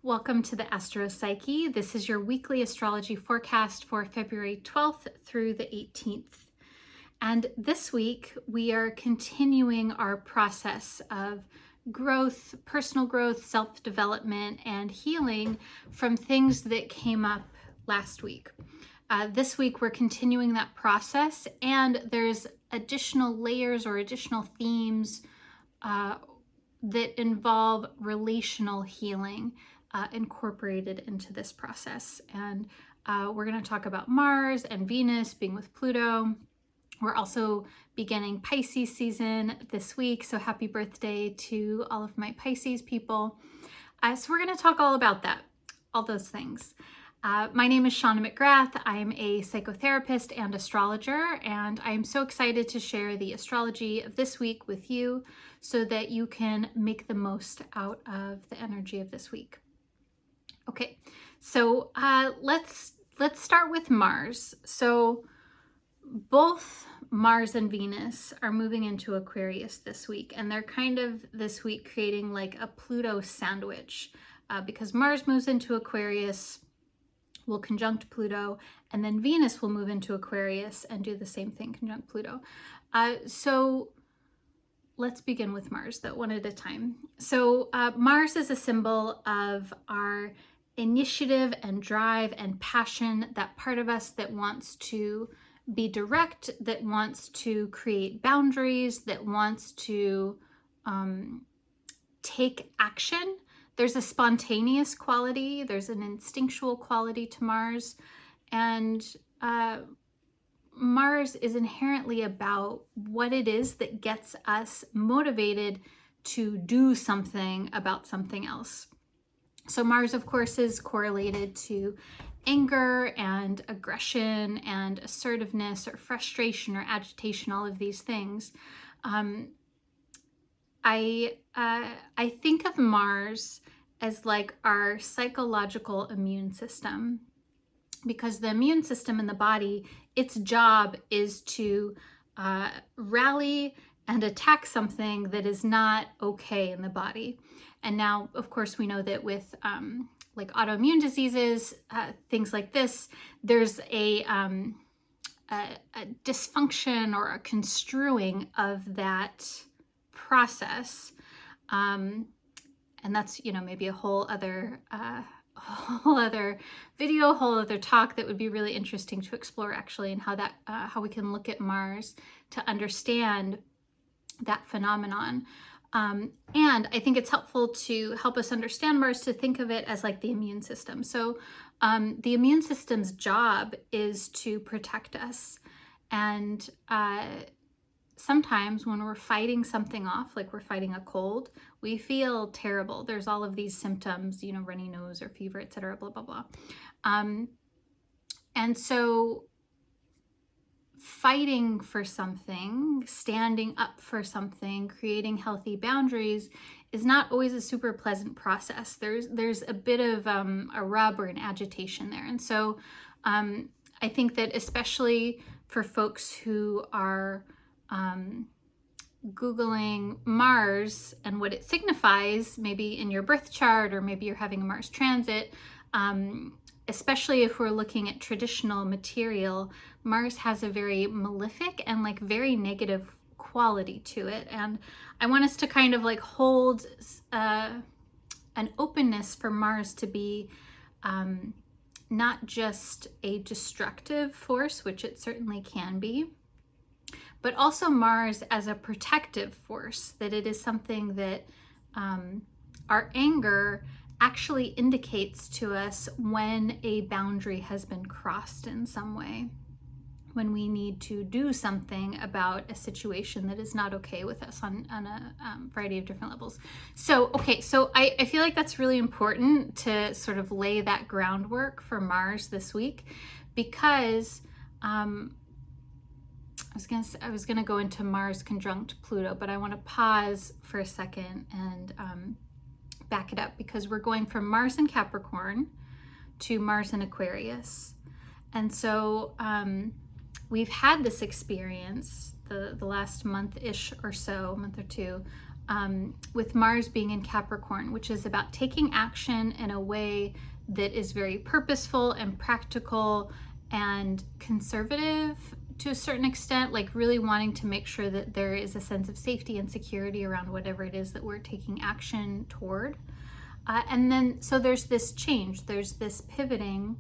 Welcome to the Astro Psyche. This is your weekly astrology forecast for February 12th through the 18th. And this week, we are continuing our process of growth, personal growth, self-development, and healing from things that came up last week. This week, we're continuing that process, and there's additional layers or additional themes that involve relational healing incorporated into this process. And we're going to talk about Mars and Venus being with Pluto. We're also beginning Pisces season this week, so happy birthday to all of my Pisces people. So we're going to talk all about that, all those things. My name is Shawna McGrath. I'm a psychotherapist and astrologer, and I'm so excited to share the astrology of this week with you so that you can make the most out of the energy of this week. Okay, so let's start with Mars. So both Mars and Venus are moving into Aquarius this week, and they're kind of this week creating like a Pluto sandwich because Mars moves into Aquarius, will conjunct Pluto, and then Venus will move into Aquarius and do the same thing, conjunct Pluto. So let's begin with Mars, though, one at a time. So Mars is a symbol of our initiative and drive and passion, that part of us that wants to be direct, that wants to create boundaries, that wants to take action. There's a spontaneous quality, there's an instinctual quality to Mars, and Mars is inherently about what it is that gets us motivated to do something about something else. So Mars, of course, is correlated to anger and aggression and assertiveness or frustration or agitation, all of these things. I think of Mars as like our psychological immune system, because the immune system in the body, its job is to rally and attack something that is not okay in the body. And now, of course, we know that with like autoimmune diseases, things like this, there's a dysfunction or a construing of that process. And that's, maybe a whole other video, a whole other talk that would be really interesting to explore, actually, and how we can look at Mars to understand that phenomenon. And I think it's helpful to help us understand Mars to think of it as like the immune system. So the immune system's job is to protect us. And sometimes when we're fighting something off, like we're fighting a cold, we feel terrible. There's all of these symptoms, runny nose or fever, etc., blah, blah, blah. And so fighting for something, standing up for something, creating healthy boundaries is not always a super pleasant process. There's a bit of a rub or an agitation there. And so I think that especially for folks who are Googling Mars and what it signifies, maybe in your birth chart, or maybe you're having a Mars transit, especially if we're looking at traditional material, Mars has a very malefic and like very negative quality to it. And I want us to kind of like hold an openness for Mars to be not just a destructive force, which it certainly can be, but also Mars as a protective force, that it is something that our anger actually indicates to us when a boundary has been crossed in some way, when we need to do something about a situation that is not okay with us on a variety of different levels. So, okay, so I feel like that's really important to sort of lay that groundwork for Mars this week, because I was gonna go into Mars conjunct Pluto, but I want to pause for a second and back it up, because we're going from Mars in Capricorn to Mars in Aquarius. And so we've had this experience the last month-ish or so, month or two, with Mars being in Capricorn, which is about taking action in a way that is very purposeful and practical and conservative to a certain extent, like really wanting to make sure that there is a sense of safety and security around whatever it is that we're taking action toward. And then, so there's this change, there's this pivoting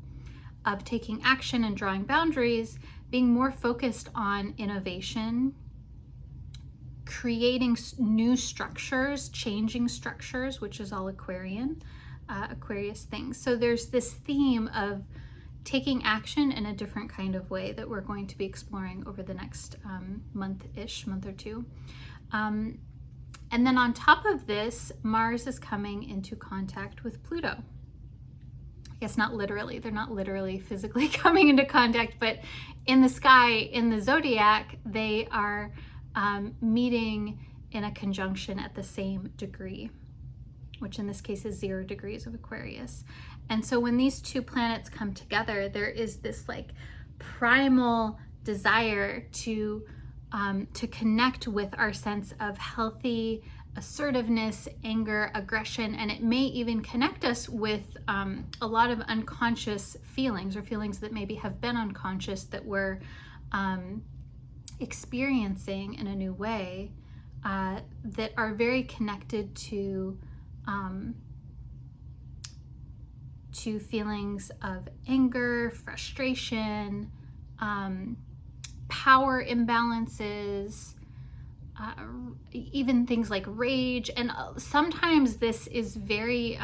of taking action and drawing boundaries, being more focused on innovation, creating new structures, changing structures, which is all Aquarius things. So there's this theme of taking action in a different kind of way that we're going to be exploring over the next month or two. And then on top of this, Mars is coming into contact with Pluto. I guess not literally, they're not literally physically coming into contact, but in the sky, in the zodiac, they are meeting in a conjunction at the same degree, which in this case is 0 degrees of Aquarius. And so when these two planets come together, there is this like primal desire to connect with our sense of healthy assertiveness, anger, aggression, and it may even connect us with a lot of unconscious feelings, or feelings that maybe have been unconscious that we're experiencing in a new way, that are very connected to feelings of anger, frustration, power imbalances, even things like rage. And sometimes this is very,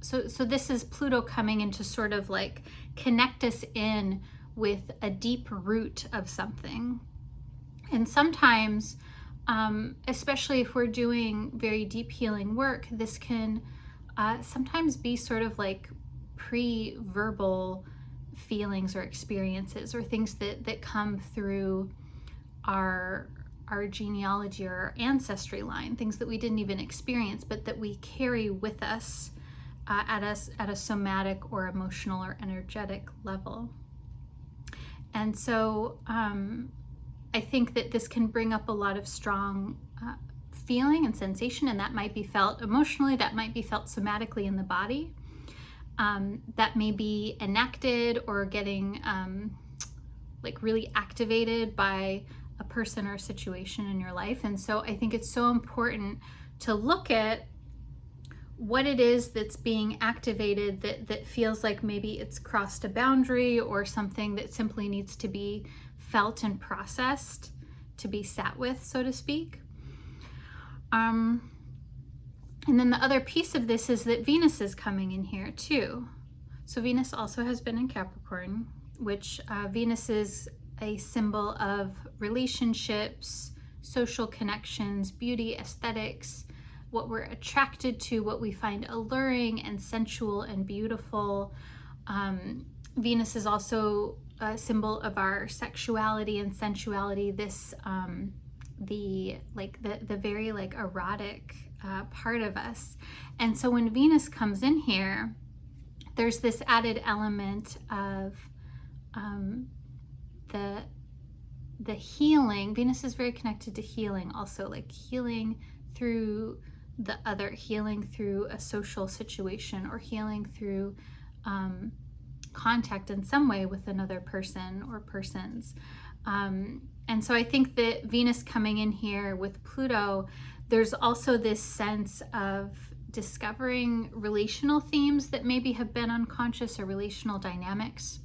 so this is Pluto coming in to sort of like connect us in with a deep root of something. And sometimes, especially if we're doing very deep healing work, this can sometimes be sort of like pre-verbal feelings or experiences, or things that come through our genealogy or our ancestry line, things that we didn't even experience, but that we carry with us at a somatic or emotional or energetic level. And so I think that this can bring up a lot of strong feeling and sensation, and that might be felt emotionally, that might be felt somatically in the body. That may be enacted or getting like really activated by a person or a situation in your life. And so I think it's so important to look at what it is that's being activated that feels like maybe it's crossed a boundary, or something that simply needs to be felt and processed, to be sat with, so to speak. And then the other piece of this is that Venus is coming in here too. So Venus also has been in Capricorn, which Venus is a symbol of relationships, social connections, beauty, aesthetics, what we're attracted to, what we find alluring and sensual and beautiful. Venus is also a symbol of our sexuality and sensuality, this the very like erotic part of us. And so when Venus comes in here, there's this added element of the healing. Venus is very connected to healing also, like healing through the other, healing through a social situation, or healing through contact in some way with another person or persons. And so I think that Venus coming in here with Pluto, there's also this sense of discovering relational themes that maybe have been unconscious, or relational dynamics.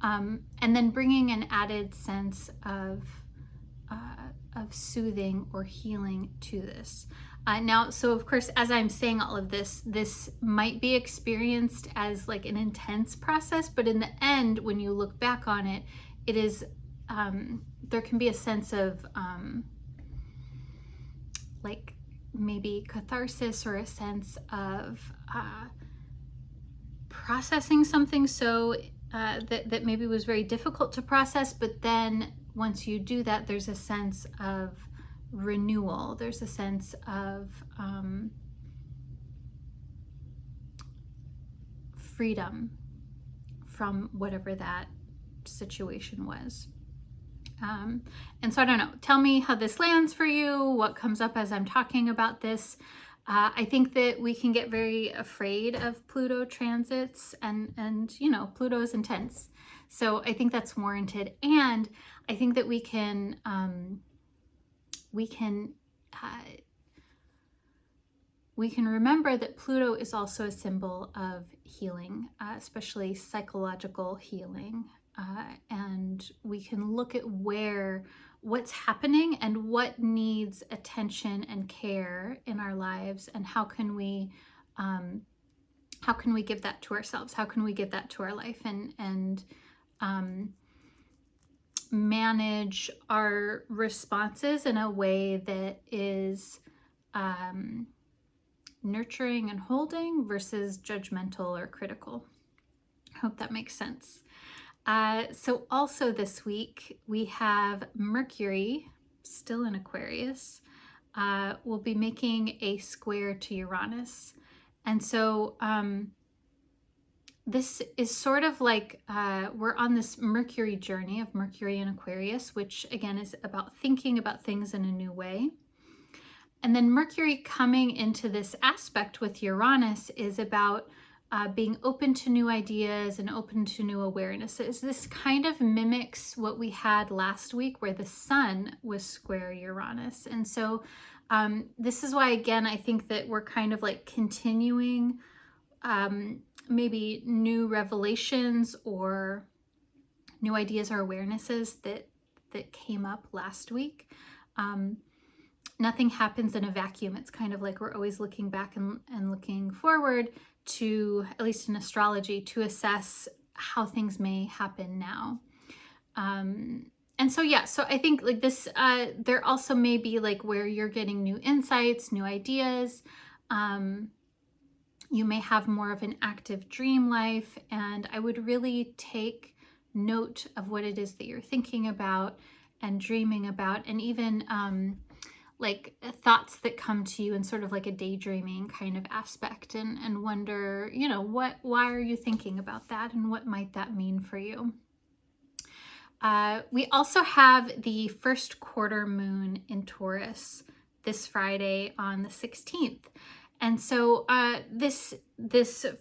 And then bringing an added sense of soothing or healing to this. Now, so of course, as I'm saying all of this, this might be experienced as like an intense process, but in the end, when you look back on it, it is, there can be a sense of like maybe catharsis, or a sense of processing something so that maybe was very difficult to process, but then once you do that, there's a sense of renewal, there's a sense of freedom from whatever that situation was. And so I don't know, tell me how this lands for you, what comes up as I'm talking about this. I think that we can get very afraid of Pluto transits, and you know, Pluto is intense. So I think that's warranted. And I think that we can remember that Pluto is also a symbol of healing, especially psychological healing. And we can look at what's happening and what needs attention and care in our lives, and how can we give that to ourselves? How can we give that to our life, and manage our responses in a way that is nurturing and holding versus judgmental or critical. I hope that makes sense. So also this week we have Mercury, still in Aquarius, will be making a square to Uranus. And so this is sort of like we're on this Mercury journey of Mercury in Aquarius, which again is about thinking about things in a new way. And then Mercury coming into this aspect with Uranus is about being open to new ideas and open to new awarenesses. This kind of mimics what we had last week, where the Sun was square Uranus. And so this is why, again, I think that we're kind of like continuing maybe new revelations or new ideas or awarenesses that came up last week. Nothing happens in a vacuum. It's kind of like we're always looking back and looking forward to, at least in astrology, to assess how things may happen now. And so, yeah, so I think like this, there also may be like where you're getting new insights, new ideas. You may have more of an active dream life, and I would really take note of what it is that you're thinking about and dreaming about, and even like thoughts that come to you in sort of like a daydreaming kind of aspect, and wonder, you know, why are you thinking about that, and what might that mean for you? We also have the first quarter moon in Taurus this Friday on the 16th. And so this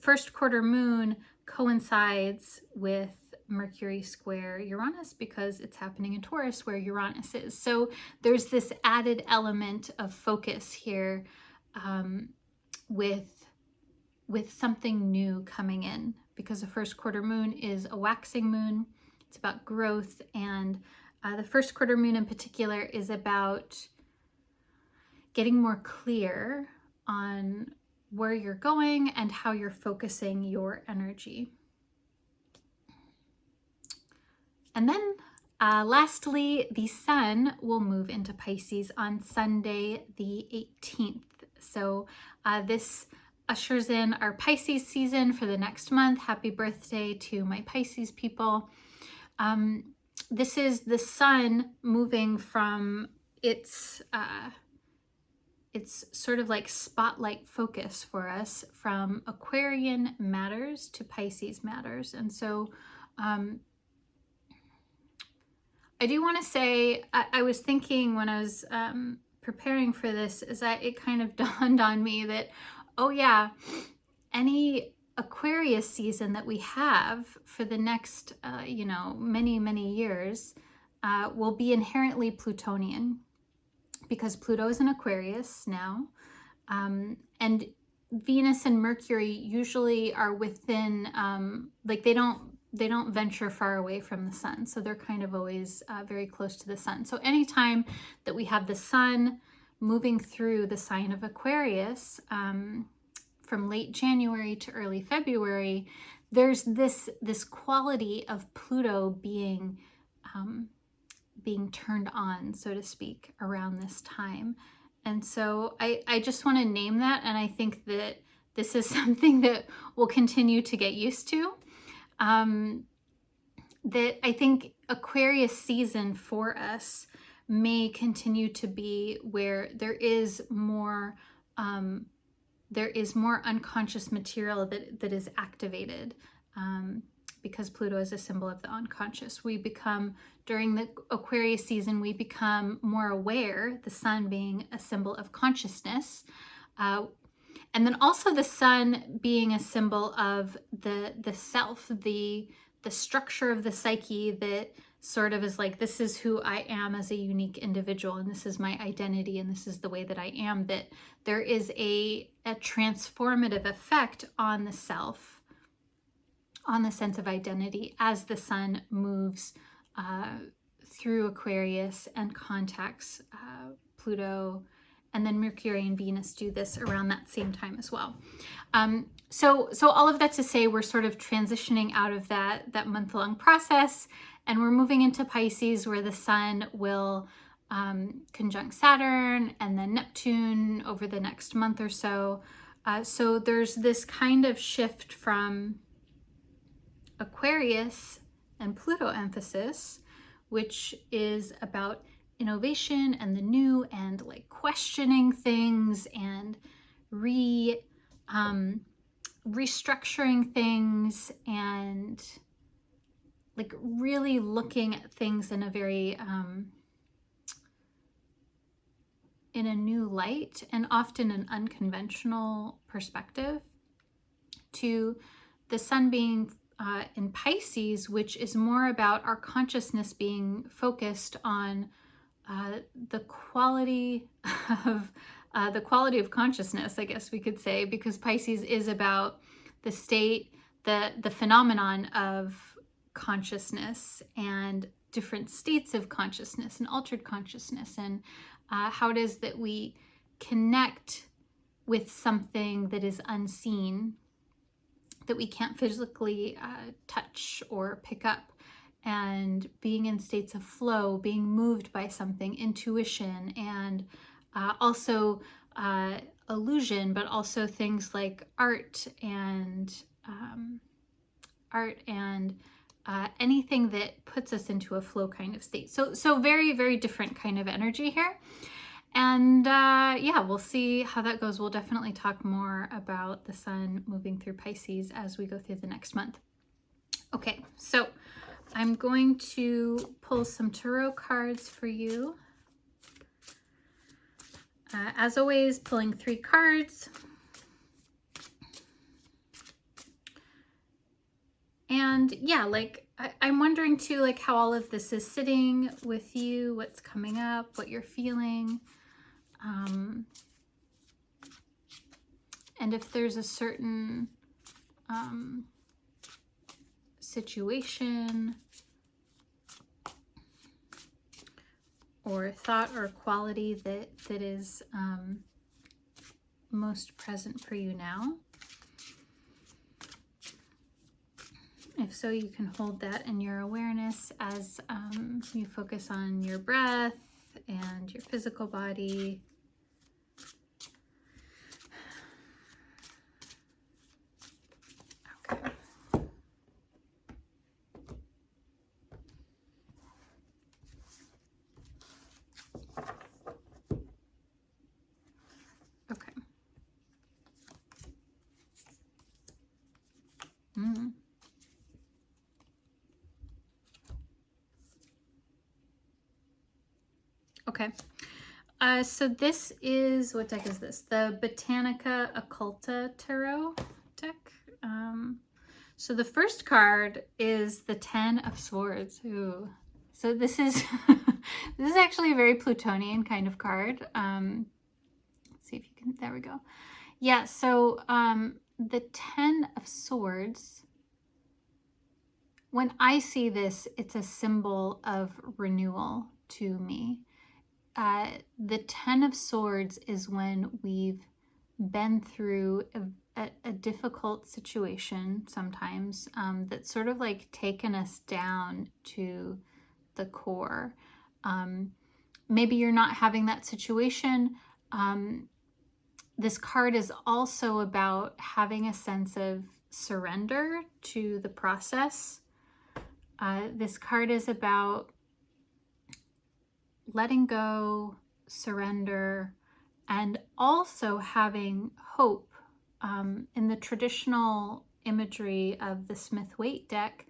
first quarter moon coincides with Mercury square Uranus because it's happening in Taurus where Uranus is. So there's this added element of focus here with something new coming in, because the first quarter moon is a waxing moon. It's about growth, and the first quarter moon in particular is about getting more clear on where you're going and how you're focusing your energy. And then lastly, the Sun will move into Pisces on Sunday the 18th. So this ushers in our Pisces season for the next month. Happy birthday to my Pisces people. This is the Sun moving from its sort of like spotlight focus for us, from Aquarian matters to Pisces matters. And so I do want to say, I was thinking when I was preparing for this, is that it kind of dawned on me that, oh yeah, any Aquarius season that we have for the next, many, many years will be inherently Plutonian, because Pluto is in Aquarius now. And Venus and Mercury usually are within, they don't venture far away from the Sun. So they're kind of always very close to the Sun. So anytime that we have the Sun moving through the sign of Aquarius, from late January to early February, there's this quality of Pluto being turned on, so to speak, around this time. And so I just want to name that, and I think that this is something that we'll continue to get used to. That I think Aquarius season for us may continue to be where there is more unconscious material that is activated, because Pluto is a symbol of the unconscious. We become, during the Aquarius season, we become more aware, the sun being a symbol of consciousness. And then also the sun being a symbol of the self, the structure of the psyche that sort of is like, this is who I am as a unique individual, and this is my identity, and this is the way that I am, that there is a transformative effect on the self, on the sense of identity, as the sun moves through Aquarius and contacts Pluto. And then Mercury and Venus do this around that same time as well. So all of that to say, we're sort of transitioning out of that month-long process, and we're moving into Pisces, where the sun will conjunct Saturn and then Neptune over the next month or so. So there's this kind of shift from Aquarius and Pluto emphasis, which is about innovation and the new, and like questioning things and restructuring things, and like really looking at things in a very in a new light, and often an unconventional perspective, to the sun being in Pisces, which is more about our consciousness being focused on the quality of consciousness, I guess we could say, because Pisces is about the state, the phenomenon of consciousness, and different states of consciousness and altered consciousness, and how it is that we connect with something that is unseen, that we can't physically touch or pick up, and being in states of flow, being moved by something, intuition, and also illusion, but also things like art and anything that puts us into a flow kind of state. So very, very different kind of energy here. And yeah, we'll see how that goes. We'll definitely talk more about the sun moving through Pisces as we go through the next month. Okay, so I'm going to pull some tarot cards for you. As always, pulling 3 cards. And yeah, like I'm wondering too, like how all of this is sitting with you, what's coming up, what you're feeling. And if there's a certain situation or thought or quality that is most present for you now. If so, you can hold that in your awareness as you focus on your breath and your physical body. Okay. Okay. Okay. So this is, what deck is this? The Botanica Occulta Tarot deck. So the first card is the 10 of Swords. Ooh. So this is this is actually a very Plutonian kind of card. Let's see if you can, there we go. Yeah, so the 10 of Swords, when I see this, it's a symbol of renewal to me. The 10 of Swords is when we've been through a difficult situation sometimes, that's sort of like taken us down to the core. Maybe you're not having that situation. This card is also about having a sense of surrender to the process. This card is about letting go, surrender, and also having hope. In the traditional imagery of the Smith-Waite deck,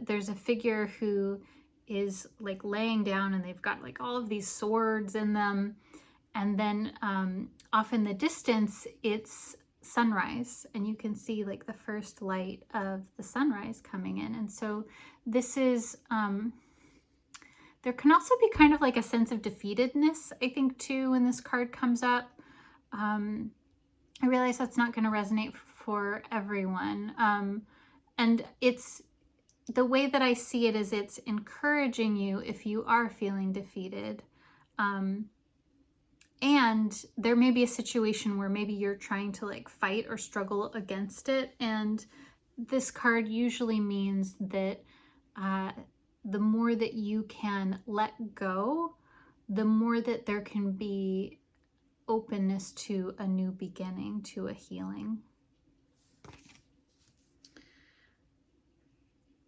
there's a figure who is like laying down, and they've got like all of these swords in them. And then off in the distance, it's sunrise, and you can see like the first light of the sunrise coming in. And so this is, there can also be kind of like a sense of defeatedness, I think, too, when this card comes up. I realize that's not going to resonate for everyone. And it's, the way that I see it is it's encouraging you if you are feeling defeated. And there may be a situation where maybe you're trying to like fight or struggle against it. And this card usually means that the more that you can let go, the more that there can be openness to a new beginning, to a healing.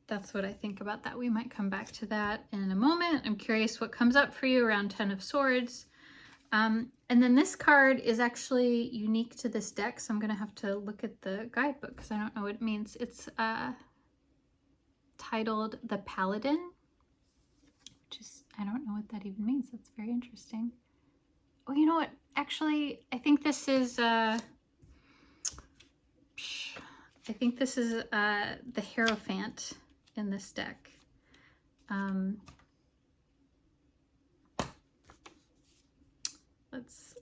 That's what I think about that. We might come back to that in a moment. I'm curious what comes up for you around 10 of Swords. And then this card is actually unique to this deck, so I'm going to have to look at the guidebook because I don't know what it means. It's titled The Paladin, which is, I don't know what that even means. That's very interesting. Oh, you know what? Actually, I think this is the Hierophant in this deck.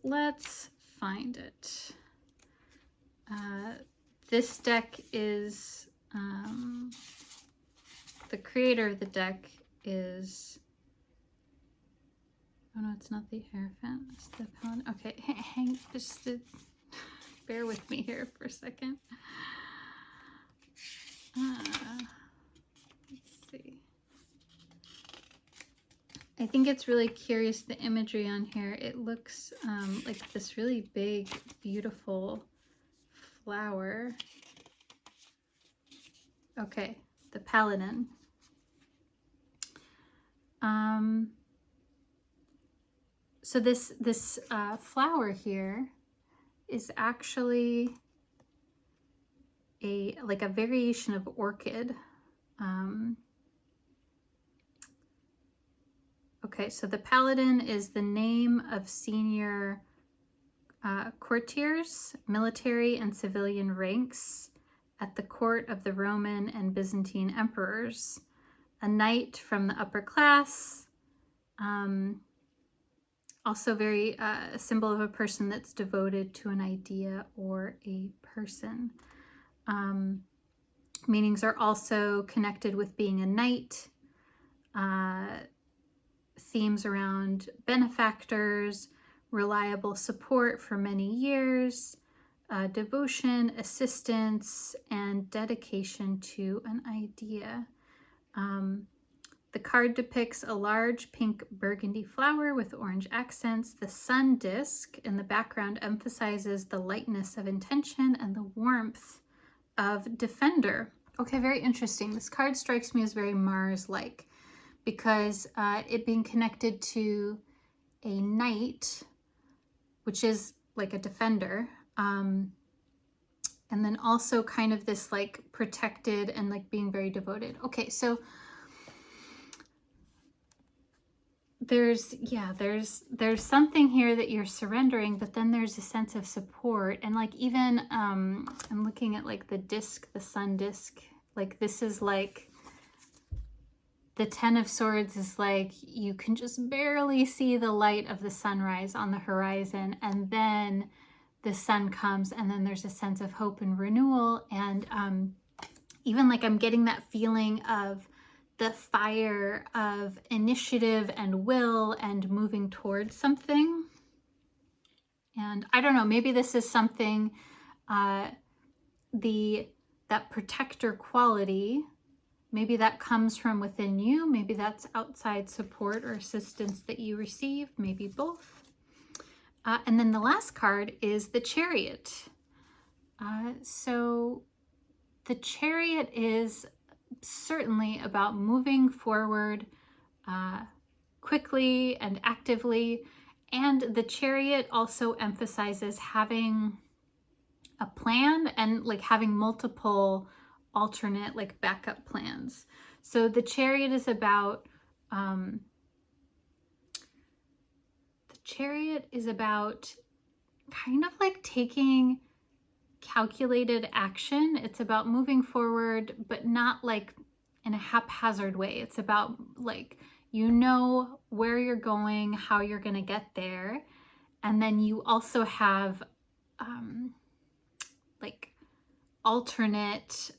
Let's find it. This deck is, the creator of the deck is, oh no, it's not the Hierophant, it's the Paladin. Okay, just bear with me here for a second. Let's see. I think it's really curious, the imagery on here. It looks like this really big, beautiful flower. Okay, the Paladin. So this flower here is actually a variation of orchid. Okay, so the Paladin is the name of senior courtiers, military and civilian ranks at the court of the Roman and Byzantine emperors, a knight from the upper class, also very a symbol of a person that's devoted to an idea or a person. Meanings are also connected with being a knight, themes around benefactors, reliable support for many years, devotion, assistance, and dedication to an idea. The card depicts a large pink burgundy flower with orange accents. The sun disk in the background emphasizes the lightness of intention and the warmth of defender. Okay, very interesting. This card strikes me as very Mars-like because it being connected to a knight, which is like a defender, and then also kind of this like protected and like being very devoted. Okay, so there's something here that you're surrendering, but then there's a sense of support. And like even I'm looking at like the disc, the sun disc, like this is like the 10 of Swords is like you can just barely see the light of the sunrise on the horizon, and then the sun comes, and then there's a sense of hope and renewal. And even like I'm getting that feeling of the fire of initiative and will and moving towards something. And I don't know, maybe this is something, that protector quality, maybe that comes from within you, maybe that's outside support or assistance that you receive, maybe both. And then the last card is the Chariot. So the Chariot is certainly about moving forward quickly and actively, and the Chariot also emphasizes having a plan and like having multiple alternate, like backup plans. So the Chariot is about, kind of like taking calculated action. It's about moving forward, but not like in a haphazard way. It's about like, you know where you're going, how you're going to get there. And then you also have like alternate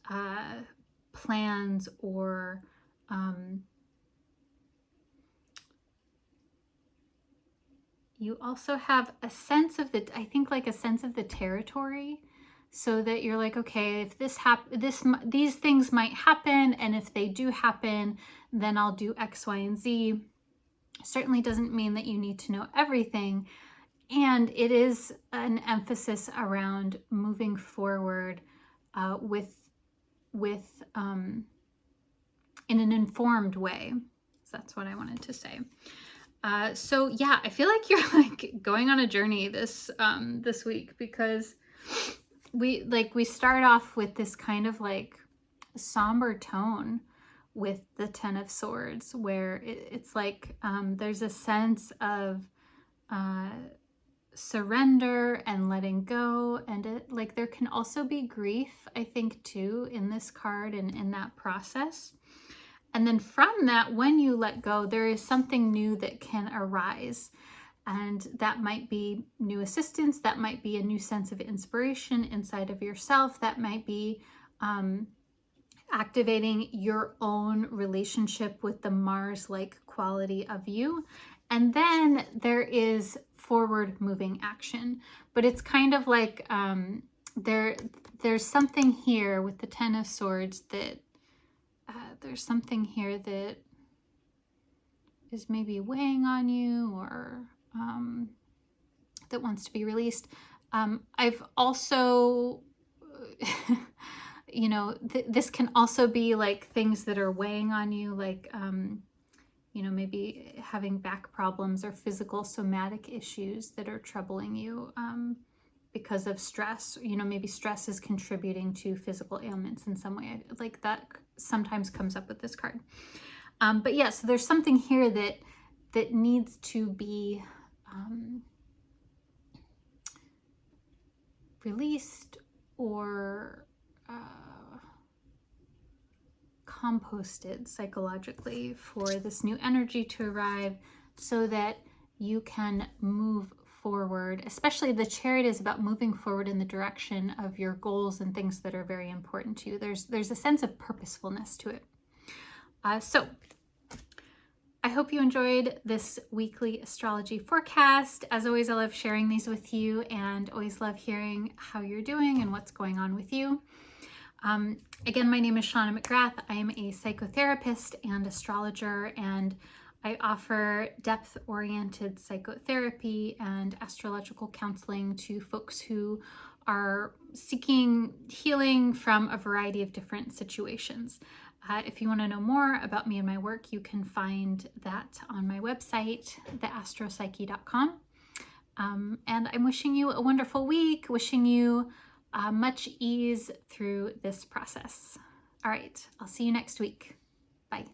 plans, or you also have a sense of the, I think like a sense of the territory, so that you're like, okay, if these things might happen, and if they do happen, then I'll do X, Y, and Z. Certainly doesn't mean that you need to know everything. And it is an emphasis around moving forward in an informed way. So that's what I wanted to say. So yeah, I feel like you're like going on a journey this week, because we start off with this kind of like somber tone with the Ten of Swords, where it's like there's a sense of surrender and letting go, and like there can also be grief, I think, too, in this card and in that process. And then from that, when you let go, there is something new that can arise. And that might be new assistance, that might be a new sense of inspiration inside of yourself, that might be activating your own relationship with the Mars-like quality of you. And then there is forward moving action. But it's kind of like there's something here with the Ten of Swords that there's something here that is maybe weighing on you, or that wants to be released. I've also, you know, this can also be like things that are weighing on you, like, you know, maybe having back problems or physical somatic issues that are troubling you because of stress. You know, maybe stress is contributing to physical ailments in some way. Like that sometimes comes up with this card. But yeah, so there's something here that needs to be released or composted psychologically for this new energy to arrive, so that you can move forward. Especially the Chariot is about moving forward in the direction of your goals and things that are very important to you. There's a sense of purposefulness to it. So I hope you enjoyed this weekly astrology forecast. As always, I love sharing these with you, and always love hearing how you're doing and what's going on with you. Again, my name is Shawna McGrath. I am a psychotherapist and astrologer, and I offer depth-oriented psychotherapy and astrological counseling to folks who are seeking healing from a variety of different situations. If you want to know more about me and my work, you can find that on my website, theastropsyche.com. And I'm wishing you a wonderful week, wishing you much ease through this process. All right, I'll see you next week. Bye.